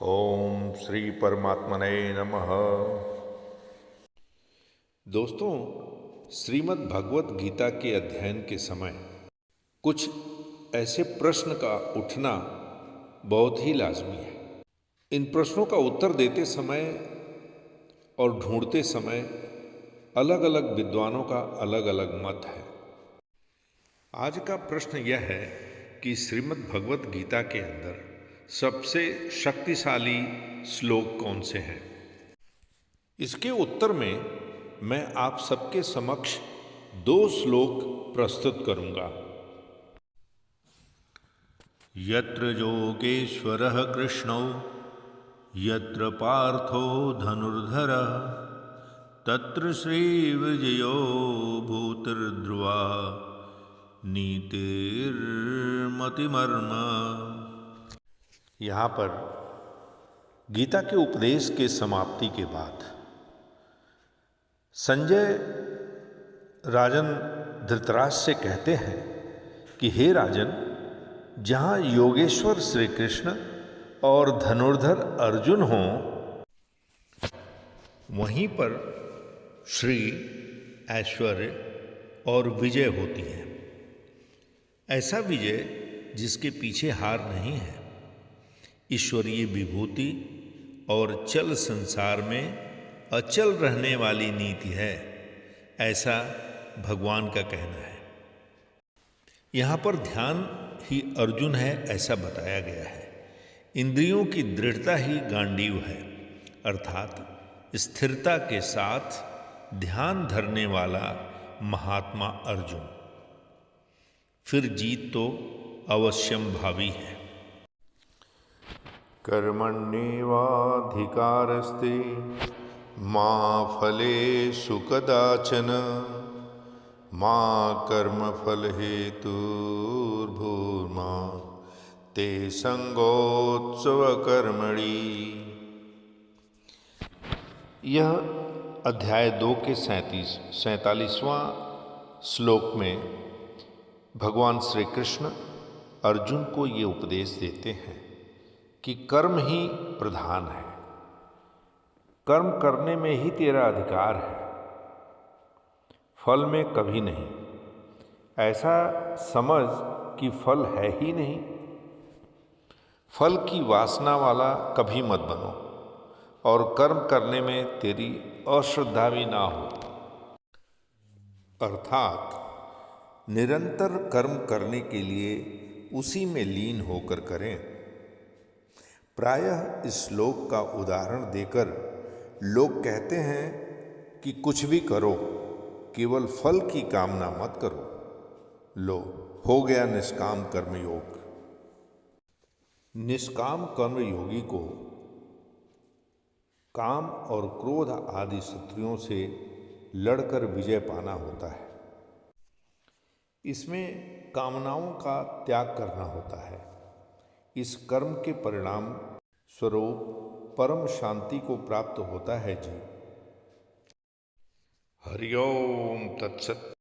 ओम श्री परमात्मने नमः। दोस्तों, श्रीमद् भगवत गीता के अध्ययन के समय कुछ ऐसे प्रश्न का उठना बहुत ही लाजमी है। इन प्रश्नों का उत्तर देते समय और ढूंढते समय अलग अलग विद्वानों का अलग अलग मत है। आज का प्रश्न यह है कि श्रीमद् भगवत गीता के अंदर सबसे शक्तिशाली श्लोक कौन से हैं। इसके उत्तर में मैं आप सबके समक्ष दो श्लोक प्रस्तुत करूंगा। यत्र योगेश्वरः कृष्णो यत्र पार्थो धनुर्धरः तत्र श्रीविजयो भूतिर्ध्रुवा नीतिर्मतिमर्म। यहाँ पर गीता के उपदेश के समाप्ति के बाद संजय राजन धृतराष्ट्र से कहते हैं कि हे राजन, जहाँ योगेश्वर श्री कृष्ण और धनुर्धर अर्जुन हों, वहीं पर श्री, ऐश्वर्य और विजय होती है। ऐसा विजय जिसके पीछे हार नहीं है। ईश्वरीय विभूति और चल संसार में अचल रहने वाली नीति है, ऐसा भगवान का कहना है। यहाँ पर ध्यान ही अर्जुन है, ऐसा बताया गया है। इंद्रियों की दृढ़ता ही गांडीव है, अर्थात स्थिरता के साथ ध्यान धरने वाला महात्मा अर्जुन। फिर जीत तो अवश्यम भावी है। कर्मण्येवाधिकारस्ते मा फलेषु कदाचन मा कर्मफलहेतुर्भूर्मा ते संगोत्सवकर्मणि। यह अध्याय 2 के 47वां श्लोक में भगवान श्री कृष्ण अर्जुन को ये उपदेश देते हैं कि कर्म ही प्रधान है। कर्म करने में ही तेरा अधिकार है, फल में कभी नहीं। ऐसा समझ कि फल है ही नहीं। फल की वासना वाला कभी मत बनो और कर्म करने में तेरी अश्रद्धा भी ना हो। अर्थात निरंतर कर्म करने के लिए उसी में लीन होकर करें। प्रायः इस श्लोक का उदाहरण देकर लोग कहते हैं कि कुछ भी करो, केवल फल की कामना मत करो। लो, हो गया निष्काम कर्मयोग। निष्काम कर्मयोगी को काम और क्रोध आदि शत्रुओं से लड़कर विजय पाना होता है। इसमें कामनाओं का त्याग करना होता है। इस कर्म के परिणाम स्वरूप परम शांति को प्राप्त होता है जी। हरि ओम तत्सत।